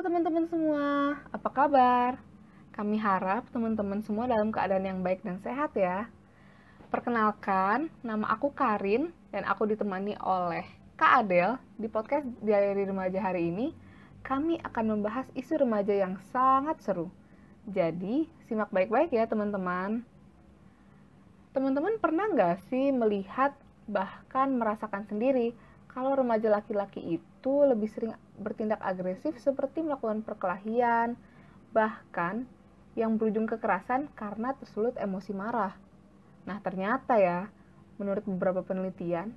teman-teman semua, apa kabar? Kami harap teman-teman semua dalam keadaan yang baik dan sehat ya. Perkenalkan, nama aku Karin dan aku ditemani oleh Kak Adel. Di podcast Diary Remaja hari ini, kami akan membahas isu remaja yang sangat seru. Jadi, simak baik-baik ya teman-teman. Teman-teman pernah nggak sih melihat bahkan merasakan sendiri kalau remaja laki-laki itu lebih sering bertindak agresif seperti melakukan perkelahian, bahkan yang berujung kekerasan karena tersulut emosi marah. Nah, ternyata ya, menurut beberapa penelitian,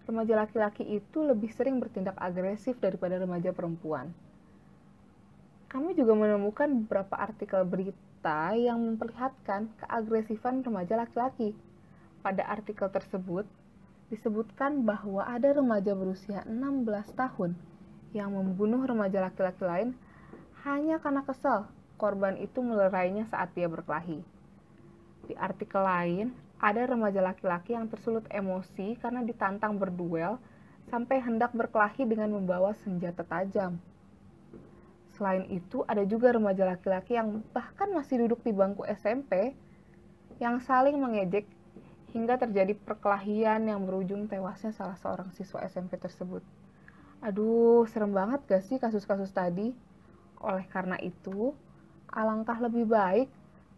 remaja laki-laki itu lebih sering bertindak agresif daripada remaja perempuan. Kami juga menemukan beberapa artikel berita yang memperlihatkan keagresifan remaja laki-laki. Pada artikel tersebut, disebutkan bahwa ada remaja berusia 16 tahun yang membunuh remaja laki-laki lain hanya karena kesal korban itu melerainya saat dia berkelahi. Di artikel lain, ada remaja laki-laki yang tersulut emosi karena ditantang berduel sampai hendak berkelahi dengan membawa senjata tajam. Selain itu, ada juga remaja laki-laki yang bahkan masih duduk di bangku SMP yang saling mengejek hingga terjadi perkelahian yang berujung tewasnya salah seorang siswa SMP tersebut. Aduh, serem banget gak sih kasus-kasus tadi? Oleh karena itu, alangkah lebih baik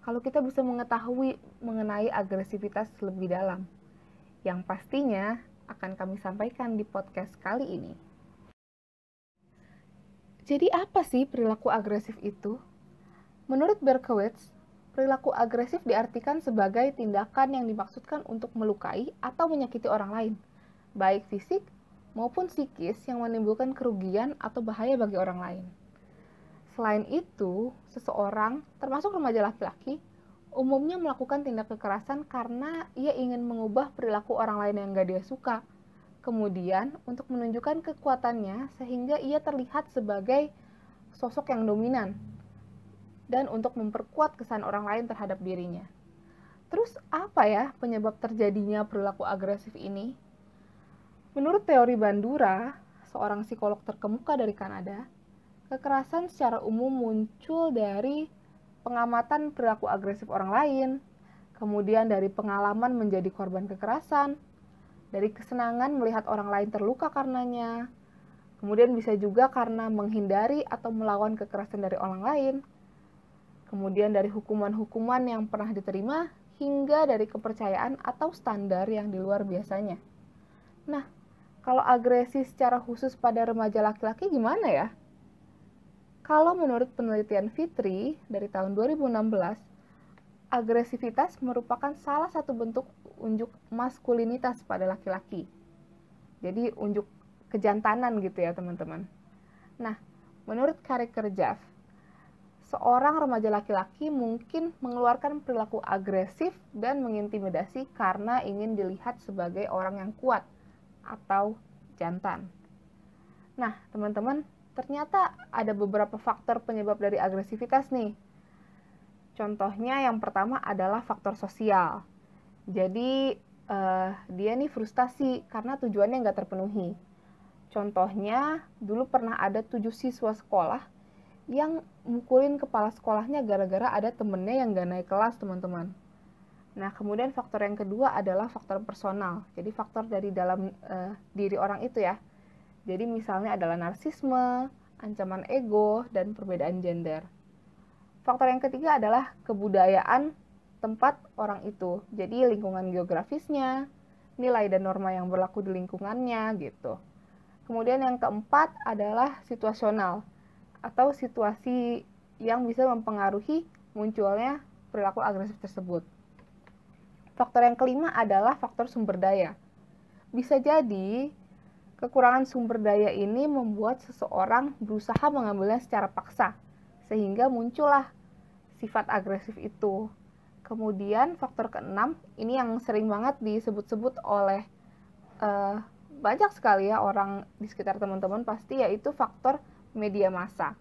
kalau kita bisa mengetahui mengenai agresivitas lebih dalam, yang pastinya akan kami sampaikan di podcast kali ini. Jadi apa sih perilaku agresif itu? Menurut Berkowitz, perilaku agresif diartikan sebagai tindakan yang dimaksudkan untuk melukai atau menyakiti orang lain, baik fisik maupun psikis yang menimbulkan kerugian atau bahaya bagi orang lain. Selain itu, seseorang, termasuk remaja laki-laki, umumnya melakukan tindak kekerasan karena ia ingin mengubah perilaku orang lain yang gak dia suka. Kemudian, untuk menunjukkan kekuatannya sehingga ia terlihat sebagai sosok yang dominan dan untuk memperkuat kesan orang lain terhadap dirinya. Terus apa ya penyebab terjadinya perilaku agresif ini? Menurut teori Bandura, seorang psikolog terkemuka dari Kanada, kekerasan secara umum muncul dari pengamatan perilaku agresif orang lain, kemudian dari pengalaman menjadi korban kekerasan, dari kesenangan melihat orang lain terluka karenanya, kemudian bisa juga karena menghindari atau melawan kekerasan dari orang lain, kemudian dari hukuman-hukuman yang pernah diterima, hingga dari kepercayaan atau standar yang di luar biasanya. Nah, kalau agresi secara khusus pada remaja laki-laki gimana ya? Kalau menurut penelitian Fitri dari tahun 2016, agresivitas merupakan salah satu bentuk unjuk maskulinitas pada laki-laki. Jadi unjuk kejantanan gitu ya teman-teman. Nah, menurut Carey Kerjaf, seorang remaja laki-laki mungkin mengeluarkan perilaku agresif dan mengintimidasi karena ingin dilihat sebagai orang yang kuat atau jantan. Nah, teman-teman, ternyata ada beberapa faktor penyebab dari agresivitas nih. Contohnya yang pertama adalah faktor sosial. Jadi, dia nih frustasi karena tujuannya nggak terpenuhi. Contohnya, dulu pernah ada 7 siswa sekolah yang mukulin kepala sekolahnya gara-gara ada temennya yang gak naik kelas, teman-teman. Nah, kemudian faktor yang kedua adalah faktor personal. Jadi faktor dari dalam diri orang itu ya. Jadi misalnya adalah narsisme, ancaman ego, dan perbedaan gender. Faktor yang ketiga adalah kebudayaan tempat orang itu. Jadi lingkungan geografisnya, nilai dan norma yang berlaku di lingkungannya gitu. Kemudian yang keempat adalah situasional atau situasi yang bisa mempengaruhi munculnya perilaku agresif tersebut. Faktor yang kelima adalah faktor sumber daya. Bisa jadi kekurangan sumber daya ini membuat seseorang berusaha mengambilnya secara paksa, sehingga muncullah sifat agresif itu. Kemudian faktor keenam, ini yang sering banget disebut-sebut oleh banyak sekali ya orang di sekitar teman-teman pasti, yaitu faktor media massa.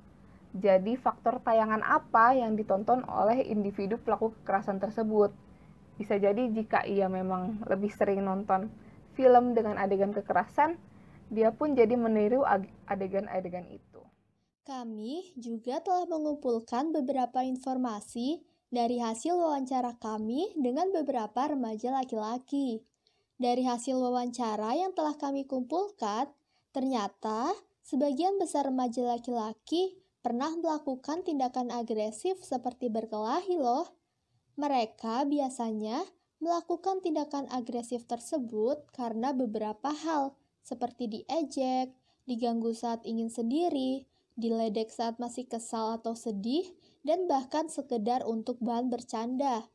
Jadi faktor tayangan apa yang ditonton oleh individu pelaku kekerasan tersebut. Bisa jadi jika ia memang lebih sering nonton film dengan adegan kekerasan, dia pun jadi meniru adegan-adegan itu. Kami juga telah mengumpulkan beberapa informasi dari hasil wawancara kami dengan beberapa remaja laki-laki. Dari hasil wawancara yang telah kami kumpulkan, ternyata sebagian besar remaja laki-laki pernah melakukan tindakan agresif seperti berkelahi loh. Mereka biasanya melakukan tindakan agresif tersebut karena beberapa hal, seperti diejek, diganggu saat ingin sendiri, diledek saat masih kesal atau sedih, dan bahkan sekedar untuk bahan bercanda.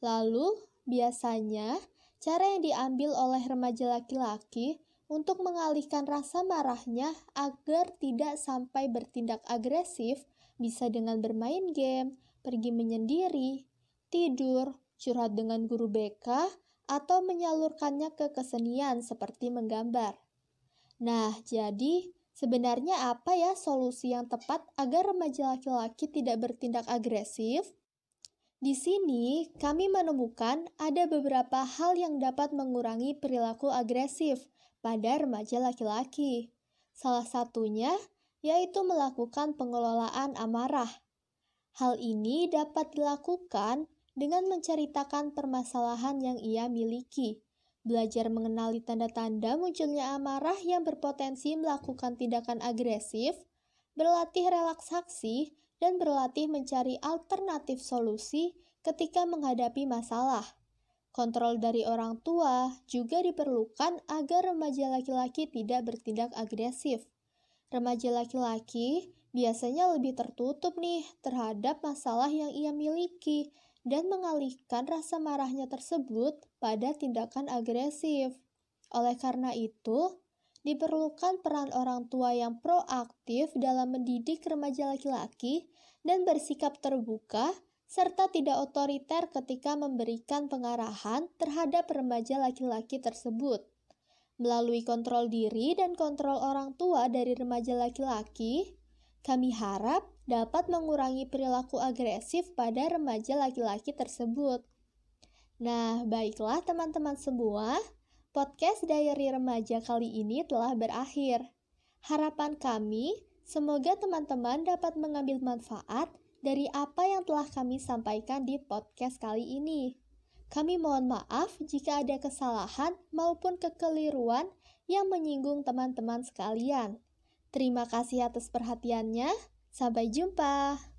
Lalu, biasanya, cara yang diambil oleh remaja laki-laki untuk mengalihkan rasa marahnya agar tidak sampai bertindak agresif bisa dengan bermain game, pergi menyendiri, tidur, curhat dengan guru BK, atau menyalurkannya ke kesenian seperti menggambar. Nah, jadi sebenarnya apa ya solusi yang tepat agar remaja laki-laki tidak bertindak agresif? Di sini, kami menemukan ada beberapa hal yang dapat mengurangi perilaku agresif pada remaja laki-laki. Salah satunya yaitu melakukan pengelolaan amarah. Hal ini dapat dilakukan dengan menceritakan permasalahan yang ia miliki, belajar mengenali tanda-tanda munculnya amarah yang berpotensi melakukan tindakan agresif, berlatih relaksasi, dan berlatih mencari alternatif solusi ketika menghadapi masalah. Kontrol dari orang tua juga diperlukan agar remaja laki-laki tidak bertindak agresif. Remaja laki-laki biasanya lebih tertutup nih terhadap masalah yang ia miliki dan mengalihkan rasa marahnya tersebut pada tindakan agresif. Oleh karena itu, diperlukan peran orang tua yang proaktif dalam mendidik remaja laki-laki dan bersikap terbuka serta tidak otoriter ketika memberikan pengarahan terhadap remaja laki-laki tersebut. Melalui kontrol diri dan kontrol orang tua dari remaja laki-laki, kami harap dapat mengurangi perilaku agresif pada remaja laki-laki tersebut. Nah, baiklah teman-teman semua, podcast Diary Remaja kali ini telah berakhir. Harapan kami, semoga teman-teman dapat mengambil manfaat dari apa yang telah kami sampaikan di podcast kali ini. Kami mohon maaf jika ada kesalahan maupun kekeliruan yang menyinggung teman-teman sekalian. Terima kasih atas perhatiannya. Sampai jumpa.